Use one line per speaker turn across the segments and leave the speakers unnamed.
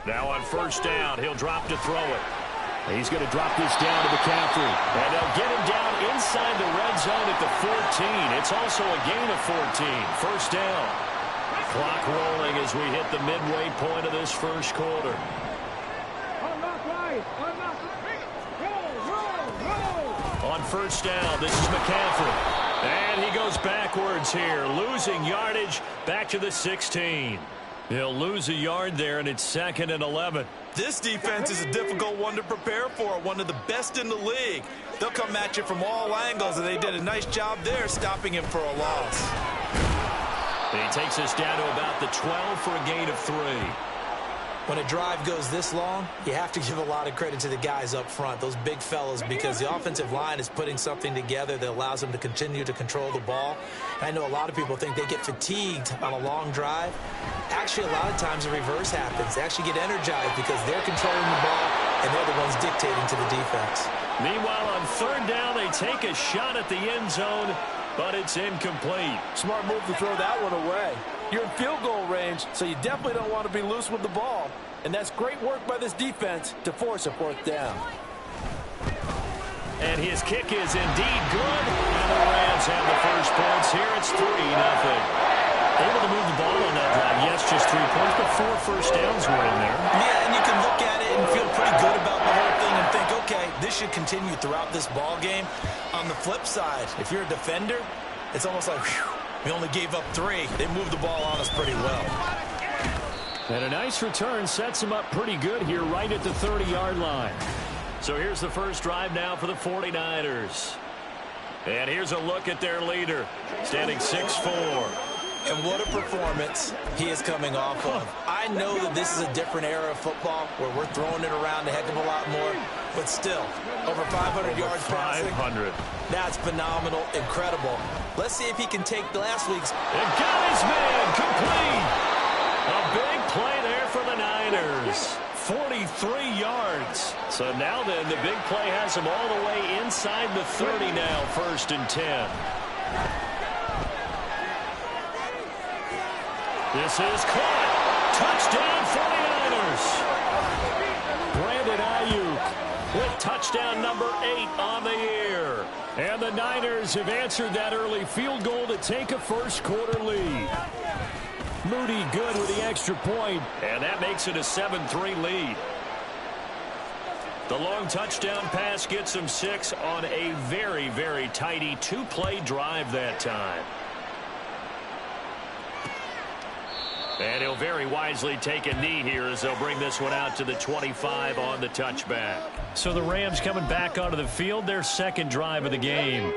Now on first down, he'll drop to throw it. He's going to drop this down to McCaffrey. And they'll get him down inside the red zone at the 14. It's also a gain of 14. First down. Clock rolling as we hit the midway point of this first quarter. On first down, this is McCaffrey. And he goes backwards here, losing yardage back to the 16. He'll lose a yard there, and it's 2nd and 11.
This defense is a difficult one to prepare for, one of the best in the league. They'll come at you from all angles, and they did a nice job there stopping him for a loss.
And he takes us down to about the 12 for a gain of 3.
When a drive goes this long, you have to give a lot of credit to the guys up front, those big fellas, because the offensive line is putting something together that allows them to continue to control the ball. And I know a lot of people think they get fatigued on a long drive. Actually, a lot of times the reverse happens. They actually get energized because they're controlling the ball, and they're the ones dictating to the defense.
Meanwhile, on third down, they take a shot at the end zone, but it's incomplete.
Smart move to throw that one away. You're in field goal range, so you definitely don't want to be loose with the ball. And that's great work by this defense to force a 4th down.
And his kick is indeed good. And the Rams have the first points here. It's 3-0. Able to move the ball on that drive. Yes, just 3 points, but 4 first downs were in there.
Yeah, and you can look at it and feel pretty good about the whole thing and think, okay, this should continue throughout this ball game. On the flip side, if you're a defender, it's almost like, whew, we only gave up 3. They moved the ball on us pretty well.
And a nice return sets him up pretty good here right at the 30-yard line. So here's the first drive now for the 49ers. And here's a look at their leader, standing 6'4".
And what a performance he is coming off of. I know that this is a different era of football where we're throwing it around a heck of a lot more, but still, over 500 yards passing.
500.
That's phenomenal, incredible. Let's see if he can take last week's.
And got his man complete. A big play there for the Niners. 43 yards. So now then, the big play has him all the way inside the 30 now, 1st and 10. This is caught. Touchdown 49ers. Brandon Ayuk with touchdown number 8 on the year. And the Niners have answered that early field goal to take a first quarter lead. Moody good with the extra point, and that makes it a 7-3 lead. The long touchdown pass gets him 6 on a very, very tidy 2-play drive that time. And he'll very wisely take a knee here as they'll bring this one out to the 25 on the touchback. So the Rams coming back onto the field, their second drive of the game.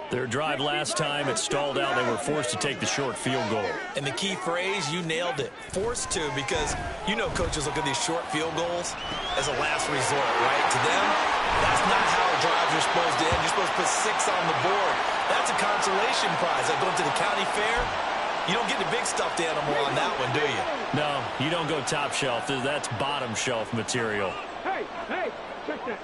Their drive last time, it stalled out. They were forced to take the short field goal.
And the key phrase, you nailed it. Forced to, because you know coaches look at these short field goals as a last resort, right? To them, that's not how drives are supposed to end. You're supposed to put 6 on the board. That's a consolation prize. Like going to the county fair, you don't get the big stuffed animal on that one, do you?
No, you don't go top shelf. That's bottom shelf material.
Hey, check that.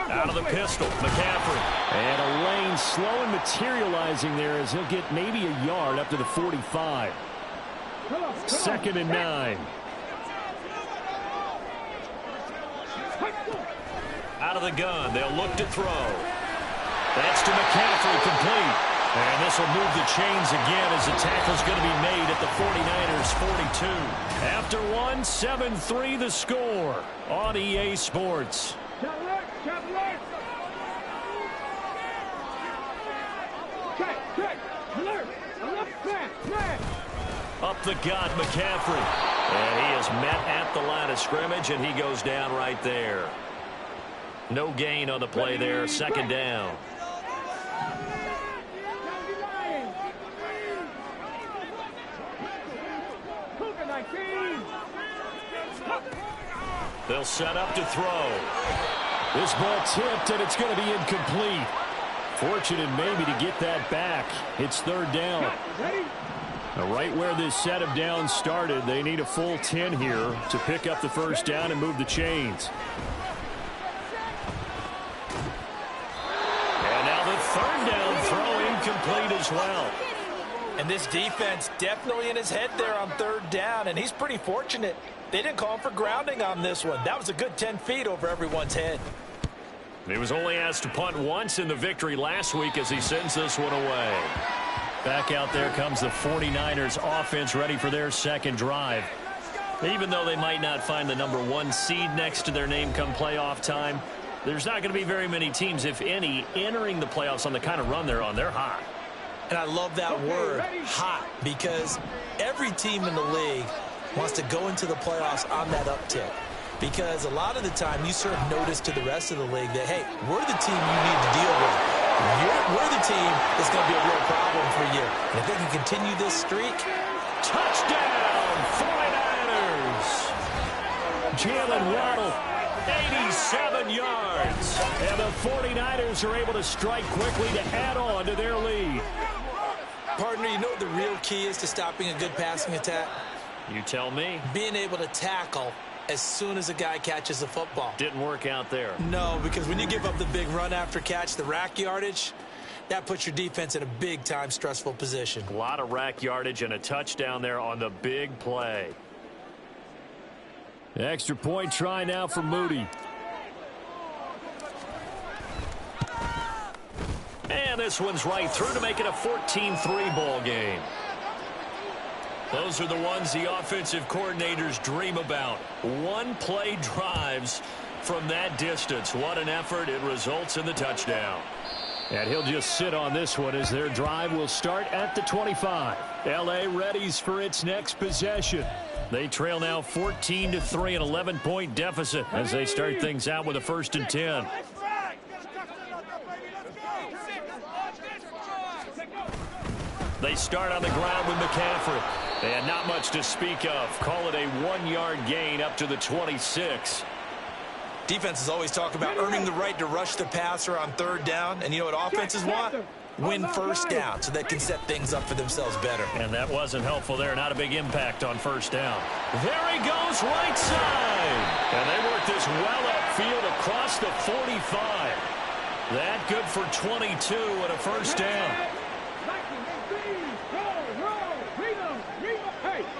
Out of the pistol, McCaffrey. And a lane slow and materializing there as he'll get maybe a yard up to the 45. 2nd and 9. Out of the gun, they'll look to throw. That's to McCaffrey, complete. And this will move the chains again as the tackle's going to be made at the 49ers 42. After one, 7-3 the score on EA Sports. Up the gut, McCaffrey. And he is met at the line of scrimmage, and he goes down right there. No gain on the play there, 2nd down. They'll set up to throw. This ball tipped, and it's going to be incomplete. Fortunate maybe to get that back. It's 3rd down. Now, right where this set of downs started, they need a full 10 here to pick up the first down and move the chains. And now the 3rd down throw incomplete as well.
And this defense definitely in his head there on third down, and he's pretty fortunate. They didn't call him for grounding on this one. That was a good 10 feet over everyone's head.
He was only asked to punt once in the victory last week as he sends this one away. Back out there comes the 49ers offense ready for their second drive. Even though they might not find the #1 seed next to their name come playoff time, there's not going to be very many teams, if any, entering the playoffs on the kind of run they're on. They're hot.
And I love that word, hot, because every team in the league wants to go into the playoffs on that uptick. Because a lot of the time you serve notice to the rest of the league that, hey, we're the team you need to deal with. We're the team that's going to be a real problem for you. And if they can continue this streak.
Touchdown, 49ers. Jalen Waddle, 87 yards. And the 49ers are able to strike quickly to add on to their lead.
Partner, you know what the real key is to stopping a good passing attack?
You tell me.
Being able to tackle as soon as a guy catches the football.
Didn't work out there.
No, because when you give up the big run after catch, the rack yardage, that puts your defense in a big-time stressful position.
A lot of rack yardage and a touchdown there on the big play. Extra point try now for Moody. And this one's right through to make it a 14-3 ball game. Those are the ones the offensive coordinators dream about. One-play drives from that distance. What an effort. It results in the touchdown. And he'll just sit on this one as their drive will start at the 25. L.A. readies for its next possession. They trail now 14-3, an 11-point deficit as they start things out with a 1st and 10. They start on the ground with McCaffrey. And not much to speak of. Call it a 1-yard gain up to the 26.
Defenses always talk about earning the right to rush the passer on third down. And you know what offenses want? Win first down so they can set things up for themselves better.
And that wasn't helpful there. Not a big impact on first down. There he goes, right side. And they work this well upfield across the 45. That good for 22 and a first down.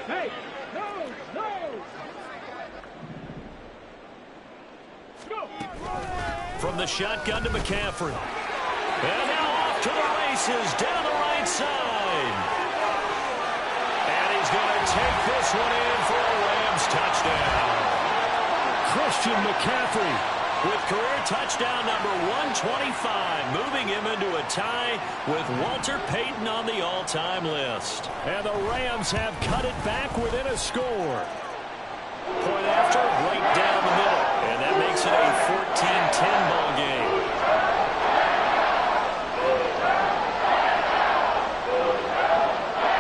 Hey, no.
From the shotgun to McCaffrey. And now off to the races down the right side. And he's going to take this one in for a Rams touchdown. Christian McCaffrey with career touchdown number 125, moving him into a tie with Walter Payton on the all-time list. And the Rams have cut it back within a score. Point after, right down the middle. And that makes it a 14-10 ball game.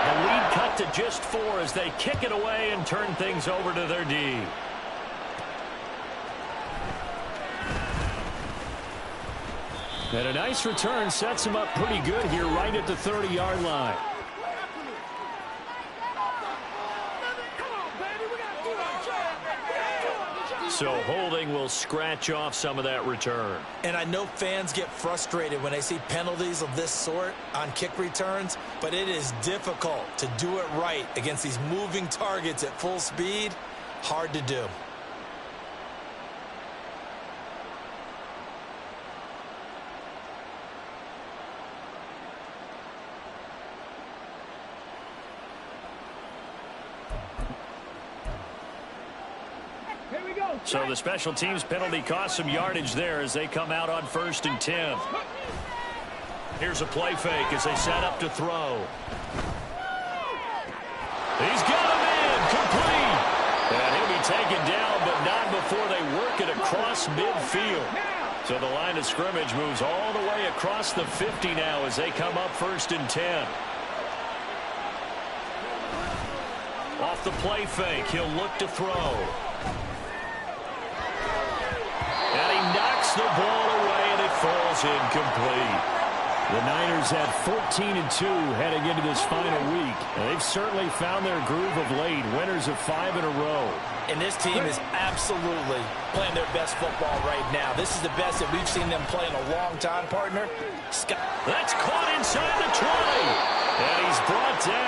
The lead cut to just 4 as they kick it away and turn things over to their D. And a nice return sets him up pretty good here right at the 30-yard line. So holding will scratch off some of that return.
And I know fans get frustrated when they see penalties of this sort on kick returns, but it is difficult to do it right against these moving targets at full speed. Hard to do.
So the special teams penalty cost some yardage there as they come out on 1st and 10. Here's a play fake as they set up to throw. He's got him in, complete. And he'll be taken down, but not before they work it across midfield. So the line of scrimmage moves all the way across the 50 now as they come up 1st and 10. Off the play fake, he'll look to throw. And he knocks the ball away, and it falls incomplete. The Niners had 14-2 heading into this final week. And they've certainly found their groove of late, winners of 5 in a row.
And this team is absolutely playing their best football right now. This is the best that we've seen them play in a long time, partner.
That's caught inside the 20. And he's brought down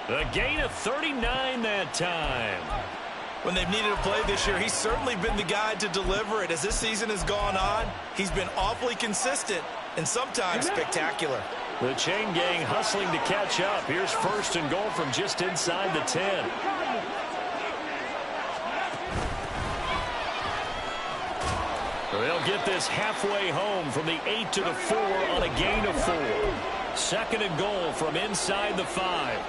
A gain of 39 that time.
When they've needed a play this year, he's certainly been the guy to deliver it. As this season has gone on, he's been awfully consistent and sometimes spectacular.
The chain gang hustling to catch up. Here's first and goal from just inside the 10. They'll get this halfway home from the 8 to the 4 on a gain of 4. Second and goal from inside the 5.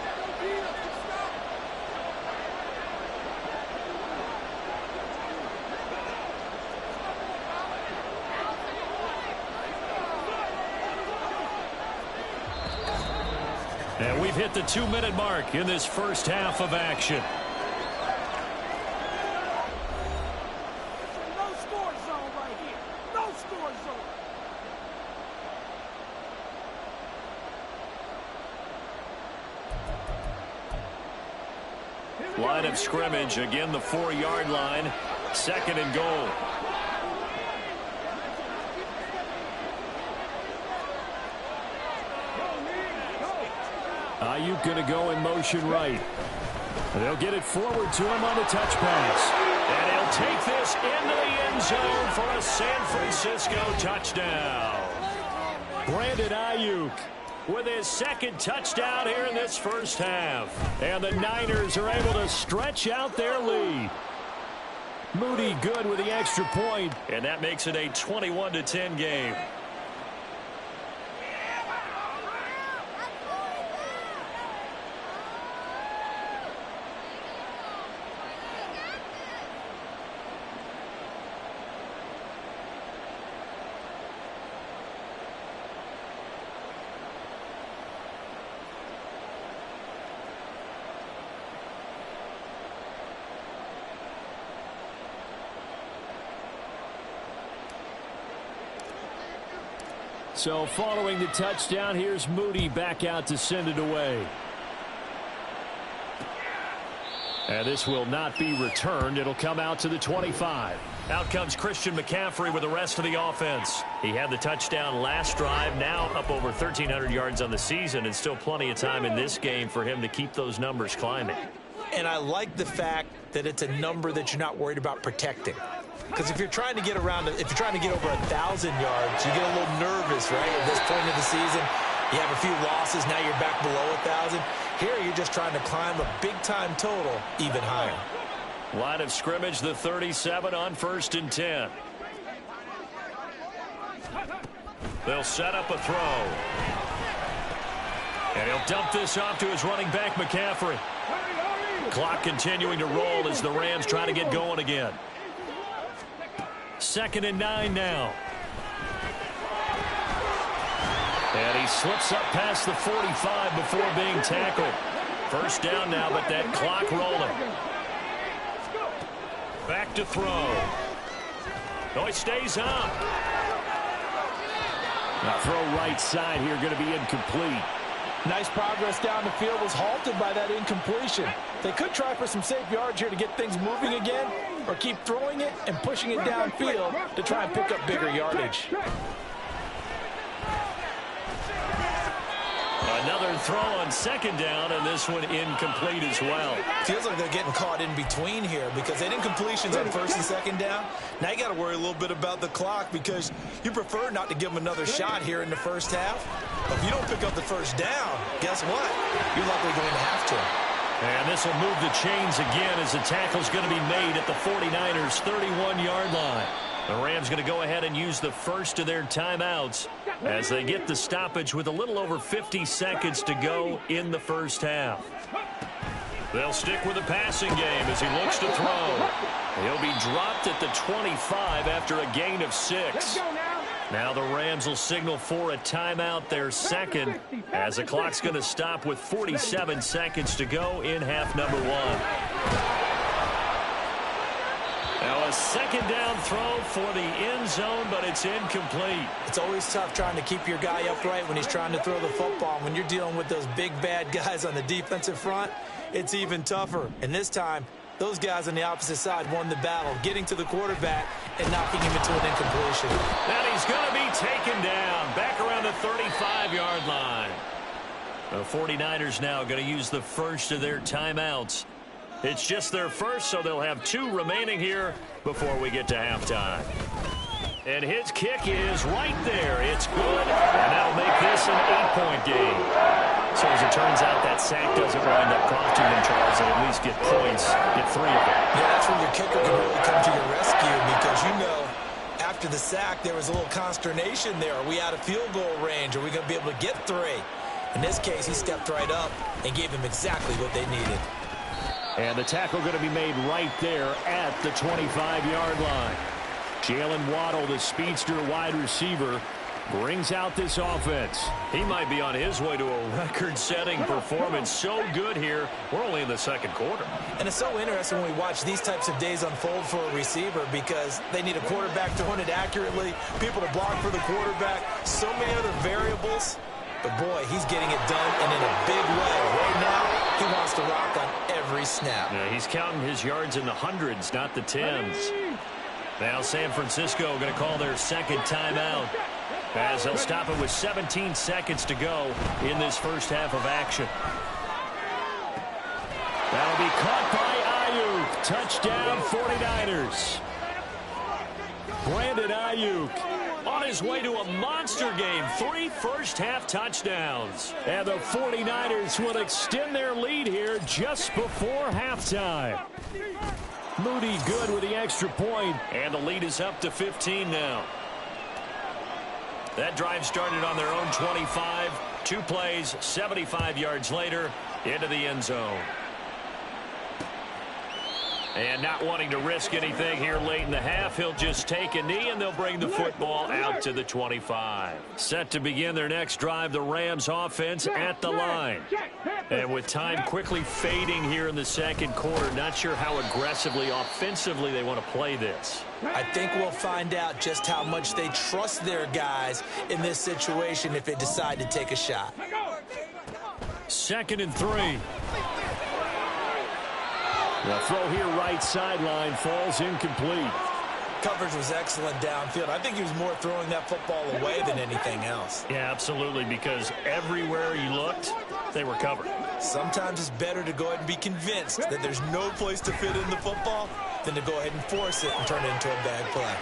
And we've hit the 2-minute mark in this first half of action.
No score zone right here. No score zone.
Line of scrimmage, again the 4-yard line. Second and goal. Ayuk going to go in motion right. They'll get it forward to him on the touch pass. And he'll take this into the end zone for a San Francisco touchdown. Brandon Ayuk with his second touchdown here in this first half. And the Niners are able to stretch out their lead. Moody good with the extra point. And that makes it a 21-10 game. So following the touchdown, here's Moody back out to send it away. And this will not be returned. It'll come out to the 25. Out comes Christian McCaffrey with the rest of the offense. He had the touchdown last drive, now up over 1,300 yards on the season, and still plenty of time in this game for him to keep those numbers climbing.
And I like the fact that it's a number that you're not worried about protecting. Because if you're trying to get around, if you're trying to get over 1,000 yards, you get a little nervous, right? At this point of the season, you have a few losses. Now you're back below 1,000. Here, you're just trying to climb a big-time total even higher.
Line of scrimmage, the 37 on 1st and 10. They'll set up a throw. And he'll dump this off to his running back, McCaffrey. Clock continuing to roll as the Rams try to get going again. 2nd and 9 now. And he slips up past the 45 before being tackled. First down now, but that clock rolling. Back to throw. No, he stays up. Now throw right side here, going to be incomplete.
Nice progress down the field, was halted by that incompletion. They could try for some safe yards here to get things moving again, or keep throwing it and pushing it downfield to try and pick up bigger yardage.
Another throw on 2nd down, and this one incomplete as well.
Feels like they're getting caught in between here because they had incompletions on 1st and 2nd down. Now you got to worry a little bit about the clock because you prefer not to give them another shot here in the first half. But if you don't pick up the first down, guess what? You're likely going to have to.
And this will move the chains again as the tackle's going to be made at the 49ers' 31-yard line. The Rams going to go ahead and use the first of their timeouts as they get the stoppage with a little over 50 seconds to go in the first half. They'll stick with the passing game as he looks to throw. He'll be dropped at the 25 after a gain of 6. Now the Rams will signal for a timeout, their second, as the clock's going to stop with 47 seconds to go in half number 1. Now a 2nd down throw for the end zone, but it's incomplete.
It's always tough trying to keep your guy upright when he's trying to throw the football. When you're dealing with those big, bad guys on the defensive front, it's even tougher. And this time, those guys on the opposite side won the battle, getting to the quarterback and knocking him into an incompletion.
And he's going to be taken down back around the 35-yard line. The 49ers now going to use the first of their timeouts. It's just their first, so they'll have 2 remaining here before we get to halftime. And his kick is right there. It's good, and that'll make this an 8-point game. So as it turns out, that sack doesn't wind up costing them, Charles. They at least get points, get 3 of them.
Yeah, that's where your kicker can really come to your rescue because, you know, after the sack, there was a little consternation there. Are we out of field goal range? Are we going to be able to get 3? In this case, he stepped right up and gave them exactly what they needed.
And the tackle going to be made right there at the 25-yard line. Jalen Waddle, the speedster wide receiver, brings out this offense. He might be on his way to a record-setting performance. So good here. We're only in the second quarter.
And it's so interesting when we watch these types of days unfold for a receiver because they need a quarterback throwing it accurately, people to block for the quarterback, so many other variables. But, boy, he's getting it done and in a big way. Right now, he wants to rock on every snap.
Yeah, he's counting his yards in the hundreds, not the tens. Now San Francisco going to call their second timeout as they'll stop it with 17 seconds to go in this first half of action. That'll be caught by Ayuk. Touchdown 49ers. Brandon Ayuk on his way to a monster game. 3 first-half touchdowns. And the 49ers will extend their lead here just before halftime. Moody good with the extra point. And the lead is up to 15 now. That drive started on their own 25. 2 plays, 75 yards later, into the end zone. And not wanting to risk anything here late in the half, he'll just take a knee, and they'll bring the football out to the 25. Set to begin their next drive, the Rams offense at the line. And with time quickly fading here in the second quarter, not sure how aggressively, offensively they want to play this.
I think we'll find out just how much they trust their guys in this situation if they decide to take a shot.
2nd and 3. The throw here right sideline falls incomplete.
Coverage was excellent downfield. I think he was more throwing that football away than anything else.
Yeah, absolutely, because everywhere you looked, they were covered.
Sometimes it's better to go ahead and be convinced that there's no place to fit in the football than to go ahead and force it and turn it into a bad play.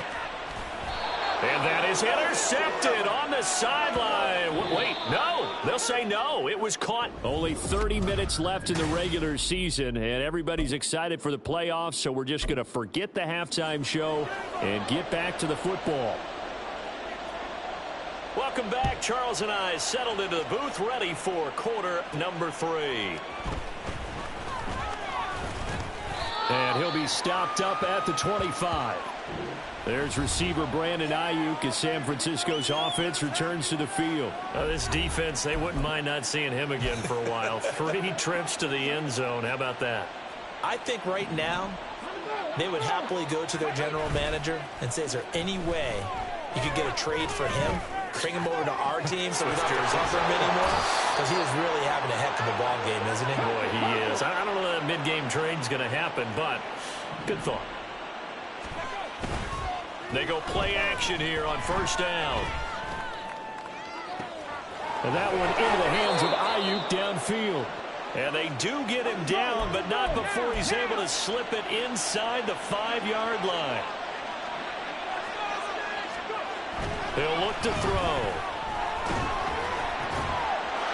And that is intercepted on the sideline. Wait, no. They'll say no. It was caught. Only 30 minutes left in the regular season, and everybody's excited for the playoffs, so we're just going to forget the halftime show and get back to the football. Welcome back. Charles and I settled into the booth, ready for quarter number 3. And he'll be stopped up at the 25. There's receiver Brandon Ayuk as San Francisco's offense returns to the field. This defense, they wouldn't mind not seeing him again for a while. 3 trips to the end zone. How about that?
I think right now they would happily go to their general manager and say, is there any way you could get a trade for him? Bring him over to our team so we don't have to cover him anymore? Because he is really having a heck of a ball game, isn't he?
Boy, he is. I don't know that mid-game trade's going to happen, but good thought. They go play action here on first down. And that one into the hands of Ayuk downfield. And they do get him down, but not before he's able to slip it inside the 5-yard line. He'll look to throw.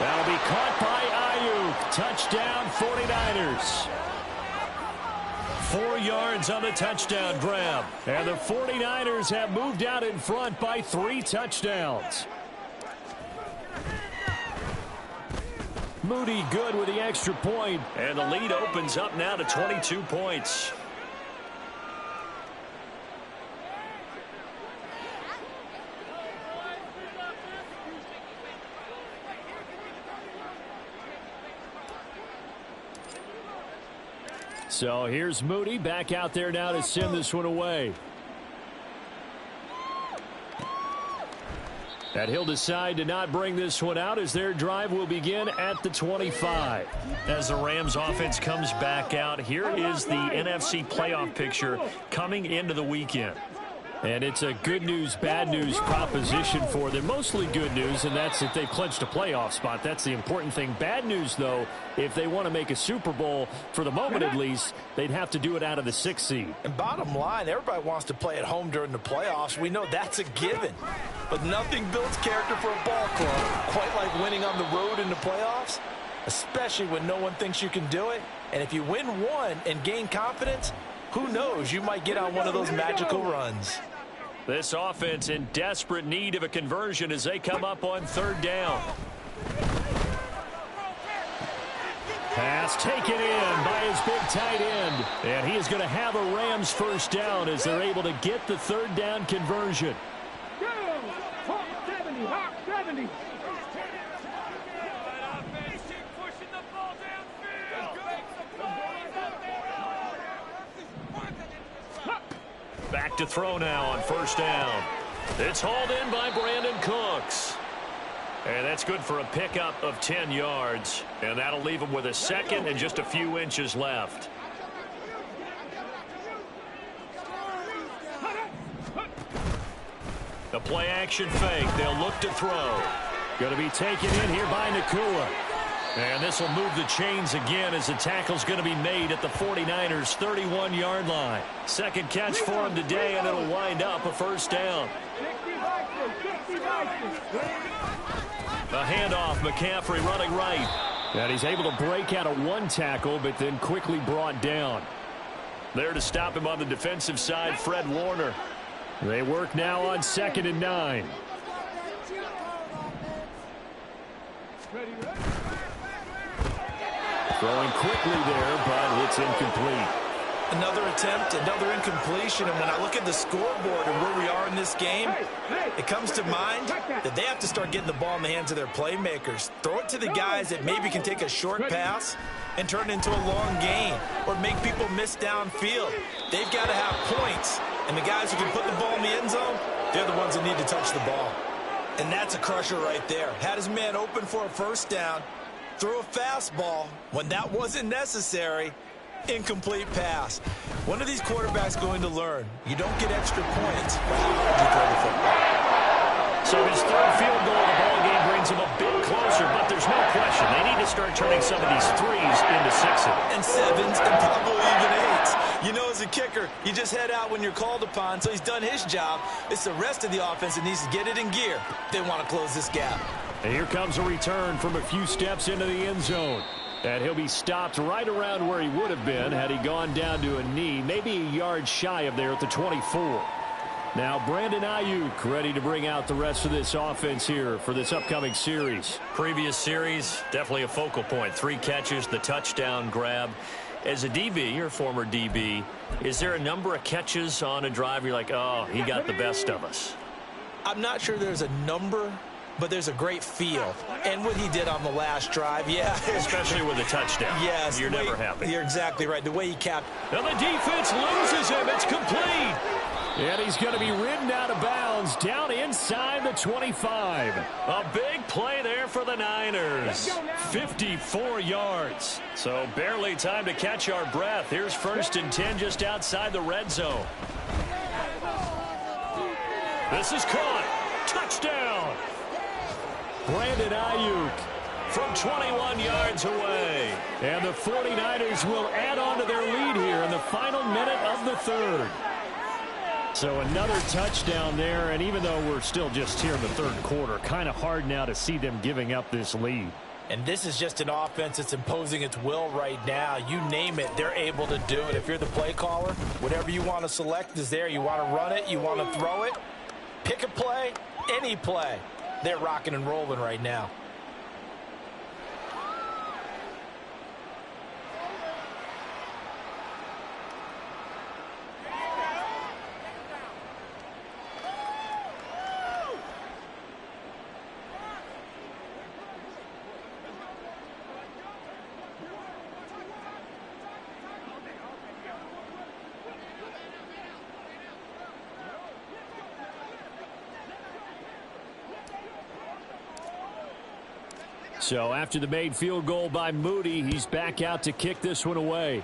That'll be caught by Ayuk. Touchdown 49ers. 4 yards on the touchdown grab. And the 49ers have moved out in front by 3 touchdowns. Moody good with the extra point. And the lead opens up now to 22 points. So here's Moody back out there now to send this one away. And he'll decide to not bring this one out as their drive will begin at the 25. As the Rams offense comes back out, here is the NFC playoff picture coming into the weekend. And it's a good news, bad news proposition for them. Mostly good news, and that's if they've clinched a playoff spot. That's the important thing. Bad news, though, if they want to make a Super Bowl, for the moment at least, they'd have to do it out of the 6th seed.
And bottom line, everybody wants to play at home during the playoffs. We know that's a given. But nothing builds character for a ball club quite like winning on the road in the playoffs, especially when no one thinks you can do it. And if you win one and gain confidence, who knows, you might get on one of those magical runs.
This offense in desperate need of a conversion as they come up on 3rd down. Pass taken in by his big tight end. And he is going to have a Rams 1st down as they're able to get the 3rd down conversion.
Hawk 70, Hawk 70.
Back to throw now on 1st down. It's hauled in by Brandon Cooks. And that's good for a pickup of 10 yards. And that'll leave him with a 2nd and just a few inches left. The play action fake. They'll look to throw. Going to be taken in here by Nacua. And this will move the chains again as the tackle's going to be made at the 49ers' 31-yard line. 2nd catch for him today, and it'll wind up a 1st down. A handoff, McCaffrey running right. And he's able to break out of 1 tackle, but then quickly brought down. There to stop him on the defensive side, Fred Warner. They work now on 2nd and 9. Throwing quickly there, but it's incomplete.
Another attempt, another incompletion, and when I look at the scoreboard and where we are in this game, it comes to mind that they have to start getting the ball in the hands of their playmakers. Throw it to the guys that maybe can take a short pass and turn it into a long gain or make people miss downfield. They've got to have points, and the guys who can put the ball in the end zone, they're the ones that need to touch the ball. And that's a crusher right there. Had his man open for a 1st down, threw a fastball when that wasn't necessary. Incomplete pass. One of these quarterbacks going to learn. You don't get extra points for how hard you throw the football.
So his 3rd field goal of the ball game brings him a bit closer, but there's no question they need to start turning some of these 3s into 6s.
And 7s and probably even 8s. You know, as a kicker, you just head out when you're called upon, so he's done his job. It's the rest of the offense that needs to get it in gear. They want to close this gap.
And here comes a return from a few steps into the end zone. And he'll be stopped right around where he would have been had he gone down to a knee, maybe a yard shy of there at the 24. Now Brandon Ayuk ready to bring out the rest of this offense here for this upcoming series. Previous series, definitely a focal point. 3 catches, the touchdown grab. As a DB, or former DB, is there a number of catches on a drive you're like, oh, he got the best of us?
I'm not sure there's a number, but there's a great feel. And what he did on the last drive, yeah.
Especially with a touchdown.
Yes.
You're never happy.
You're exactly right. The way he capped.
And the defense loses him. It's complete. And he's going to be ridden out of bounds down inside the 25. A big play there for the Niners. 54 yards. So barely time to catch our breath. Here's 1st and 10 just outside the red zone. This is caught. Touchdown. Brandon Ayuk from 21 yards away. And the 49ers will add on to their lead here in the final minute of the 3rd. So another touchdown there, and even though we're still just here in the 3rd quarter, kind of hard now to see them giving up this lead.
And this is just an offense that's imposing its will right now. You name it, they're able to do it. If you're the play caller, whatever you want to select is there. You want to run it, you want to throw it, pick a play, any play. They're rocking and rolling right now.
So after the made field goal by Moody, he's back out to kick this one away.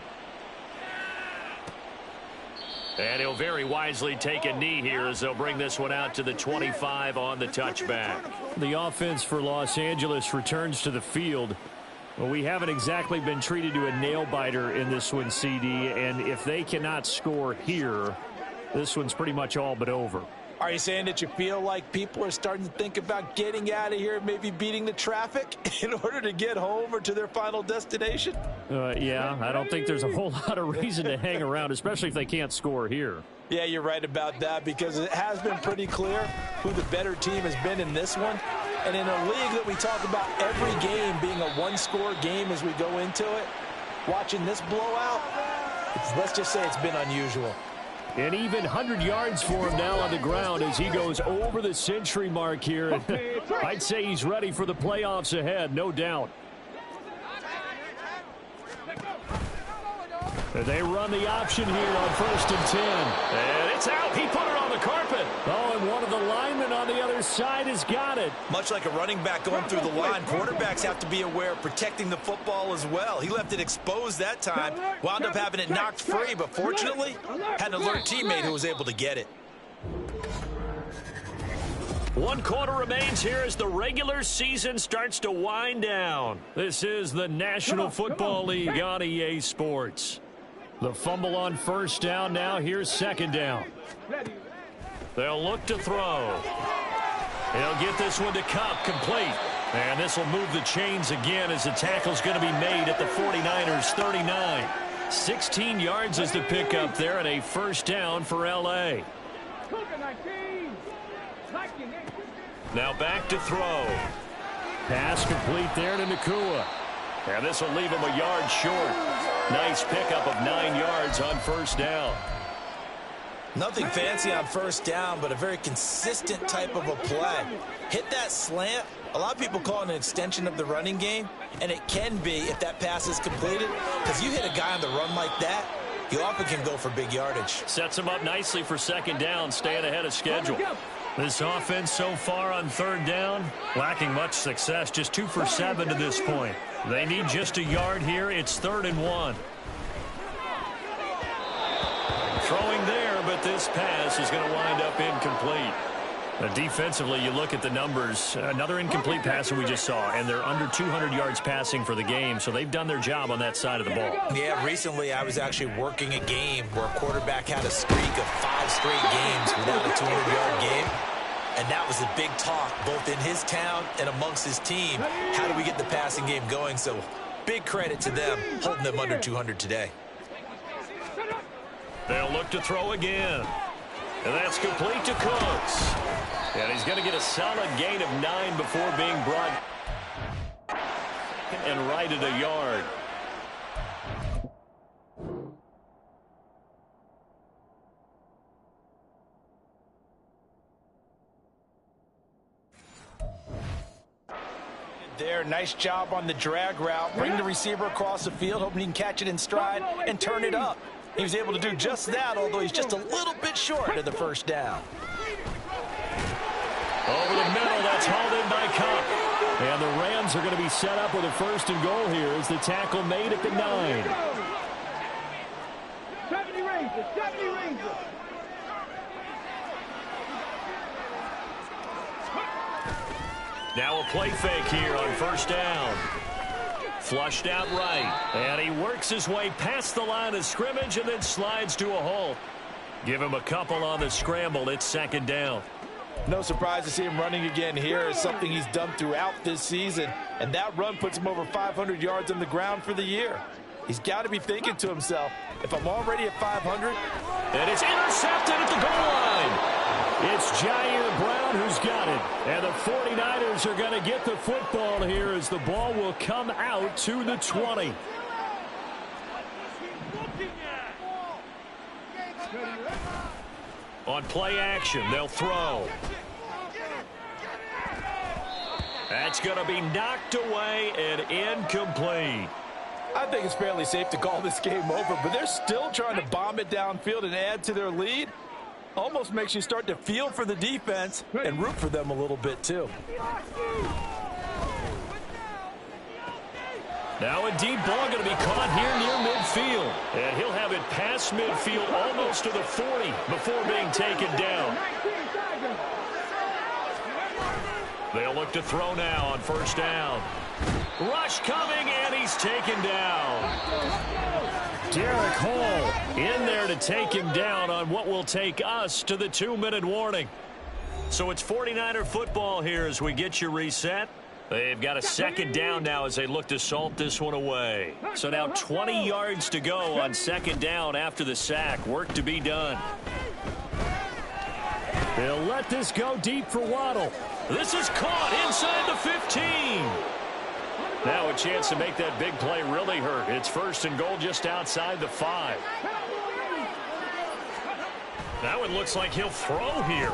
And he'll very wisely take a knee here as they'll bring this one out to the 25 on the touchback. The offense for Los Angeles returns to the field. Well, we haven't exactly been treated to a nail-biter in this one, CD, and if they cannot score here, this one's pretty much all but over.
Are you saying that you feel like people are starting to think about getting out of here, maybe beating the traffic in order to get home or to their final destination?
Yeah, I don't think there's a whole lot of reason to hang around, especially if they can't score here.
Yeah, you're right about that, because it has been pretty clear who the better team has been in this one. And in a league that we talk about every game being a one-score game as we go into it, watching this blowout, let's just say it's been unusual.
And even 100 yards for him now on the ground as he goes over the century mark here. I'd say he's ready for the playoffs ahead, no doubt. They run the option here on 1st and 10. And it's out. He put it on the carpet. Oh, and one of the linemen on the other side has got it.
Much like a running back going through the line, quarterbacks have to be aware of protecting the football as well. He left it exposed that time, wound up having it knocked free, but fortunately had an alert teammate who was able to get it.
1 quarter remains here as the regular season starts to wind down. This is the National Football League on EA Sports. The fumble on 1st down now. Here's 2nd down. They'll look to throw. They'll get this one to Kupp, complete. And this will move the chains again as the tackle's going to be made at the 49ers 39. 16 yards is the pickup there and a 1st down for L.A. Now back to throw. Pass complete there to Nacua. And this will leave him a yard short. Nice pickup of 9 yards on 1st down.
Nothing fancy on 1st down, but a very consistent type of a play. Hit that slant. A lot of people call it an extension of the running game, and it can be if that pass is completed, because you hit a guy on the run like that, you often can go for big yardage.
Sets him up nicely for 2nd down, staying ahead of schedule. This offense so far on 3rd down, lacking much success, just 2 for 7 to this point. They need just a yard here. It's 3rd and 1. Throwing there, but this pass is going to wind up incomplete. Defensively, you look at the numbers. Another incomplete pass that we just saw, and they're under 200 yards passing for the game, so they've done their job on that side of the ball.
Yeah, recently I was actually working a game where a quarterback had a streak of 5 straight games without a 200-yard game, and that was the big talk, both in his town and amongst his team. How do we get the passing game going? So big credit to them, holding them under 200 today.
They'll look to throw again. And that's complete to Cooks. And he's going to get a solid gain of 9 before being brought and right at a yard.
There, nice job on the drag route. Bring the receiver across the field, hoping he can catch it in stride and turn it up. He was able to do just that, although he's just a little bit short of the 1st down.
Over the middle, that's hauled in by Kupp. And the Rams are going to be set up with a 1st and goal here as the tackle made at the 9.
70 Rangers, 70 Rangers.
Now a play fake here on 1st down. Flushed out right. And he works his way past the line of scrimmage and then slides to a halt. Give him a couple on the scramble. It's 2nd down.
No surprise to see him running again here. It's something he's done throughout this season. And that run puts him over 500 yards on the ground for the year. He's got to be thinking to himself, if I'm already at 500.
And it's intercepted at the goal line. It's Jair Brown who's got it. And the 49ers are going to get the football here as the ball will come out to the 20. On play action, they'll throw. That's going to be knocked away and incomplete.
I think it's fairly safe to call this game over, but they're still trying to bomb it downfield and add to their lead. Almost makes you start to feel for the defense and root for them a little bit too.
Now a deep ball going to be caught here near midfield. And he'll have it past midfield almost to the 40 before being taken down. They'll look to throw now on first down. Rush coming, and he's taken down. Derek Hall in there to take him down on what will take us to the 2-minute warning. So it's 49er football here as we get you reset. They've got a second down now as they look to salt this one away. So now 20 yards to go on second down after the sack. Work to be done. They'll let this go deep for Waddle. This is caught inside the 15. Now a chance to make that big play really hurt. It's first and goal just outside the 5. That one looks like he'll throw here.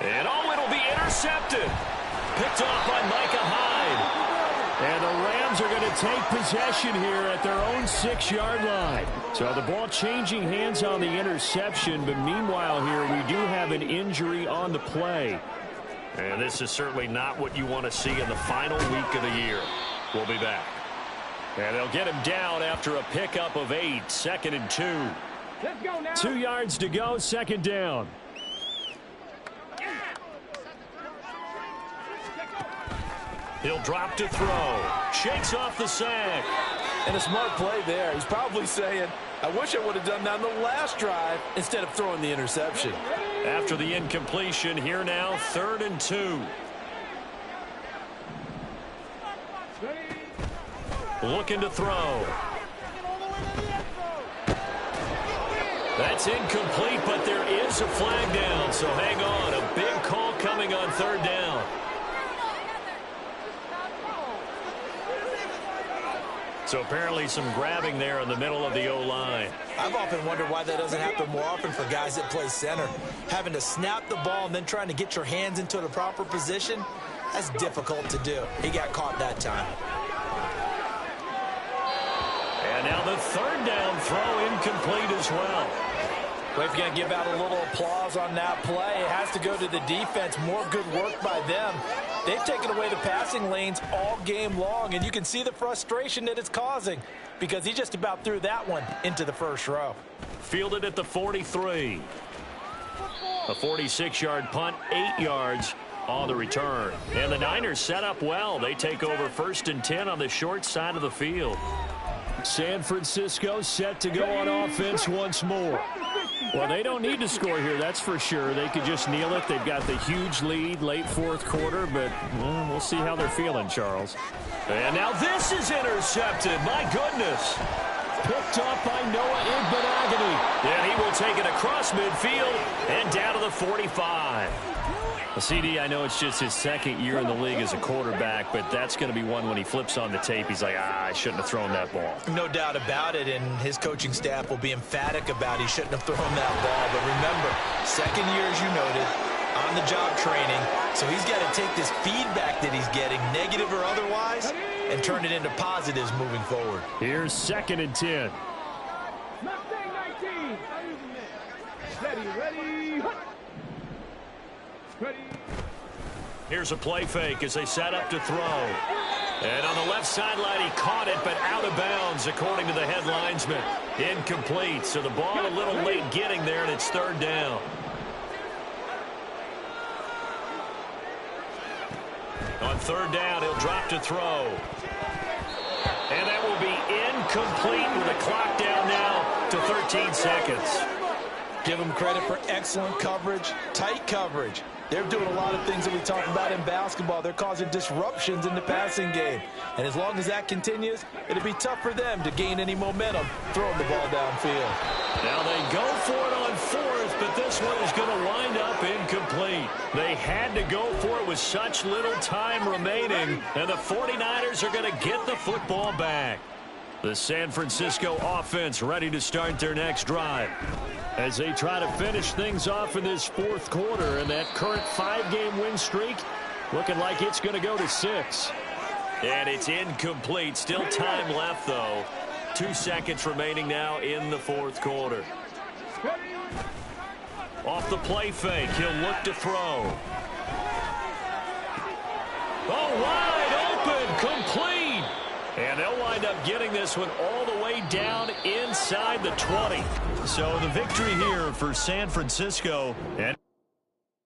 And it'll be intercepted. Picked off by Micah Hyde. And the Rams are going to take possession here at their own 6-yard line. So the ball changing hands on the interception, but meanwhile here we do have an injury on the play. And this is certainly not what you want to see in the final week of the year. We'll be back. And they'll get him down after a pickup of 8, 2nd and 2.
Let's go now.
2 yards to go, second down. He'll drop to throw. Shakes off the sack.
And a smart play there. He's probably saying, I wish I would have done that on the last drive instead of throwing the interception.
After the incompletion, here now, 3rd and 2. Looking to throw. That's incomplete, but there is a flag down, so hang on. A big call coming on 3rd down. So apparently some grabbing there in the middle of the O-line.
I've often wondered why that doesn't happen more often for guys that play center. Having to snap the ball and then trying to get your hands into the proper position, that's difficult to do. He got caught that time.
And now the 3rd down throw incomplete as well.
But if you're going to give out a little applause on that play, it has to go to the defense. More good work by them. They've taken away the passing lanes all game long, and you can see the frustration that it's causing because he just about threw that one into the first row.
Fielded at the 43. A 46-yard punt, 8 yards on the return. And the Niners set up well. They take over 1st and 10 on the short side of the field. San Francisco set to go on offense once more. Well, they don't need to score here, that's for sure. They could just kneel it. They've got the huge lead late 4th quarter, but we'll see how they're feeling, Charles. And now this is intercepted. My goodness. Picked up by Noah Igbinoghene. And he will take it across midfield and down to the 45. CD, I know it's just his 2nd year in the league as a quarterback, but that's going to be one when he flips on the tape. He's like, I shouldn't have thrown that ball.
No doubt about it, and his coaching staff will be emphatic about he shouldn't have thrown that ball. But remember, 2nd year, as you noted, on-the-job training, so he's got to take this feedback that he's getting, negative or otherwise, and turn it into positives moving forward.
Here's 2nd and 10.
Mustang 19. Ready. Ready.
Here's a play fake as they set up to throw. And on the left sideline, he caught it, but out of bounds, according to the head linesman. Incomplete, so the ball a little late getting there, and it's 3rd down. On 3rd down, he'll drop to throw. And that will be incomplete with the clock down now to 13 seconds.
Give them credit for excellent coverage, tight coverage. They're doing a lot of things that we talk about in basketball. They're causing disruptions in the passing game. And as long as that continues, it'll be tough for them to gain any momentum throwing the ball downfield.
Now they go for it on 4th, but this one is going to wind up incomplete. They had to go for it with such little time remaining, and the 49ers are going to get the football back. The San Francisco offense ready to start their next drive as they try to finish things off in this 4th quarter, and that current 5-game win streak looking like it's going to go to 6. And it's incomplete. Still time left, though. 2 seconds remaining now in the 4th quarter. Off the play fake, he'll look to throw. Oh, wide open, getting this one all the way down inside the 20.
So the victory here for San Francisco. And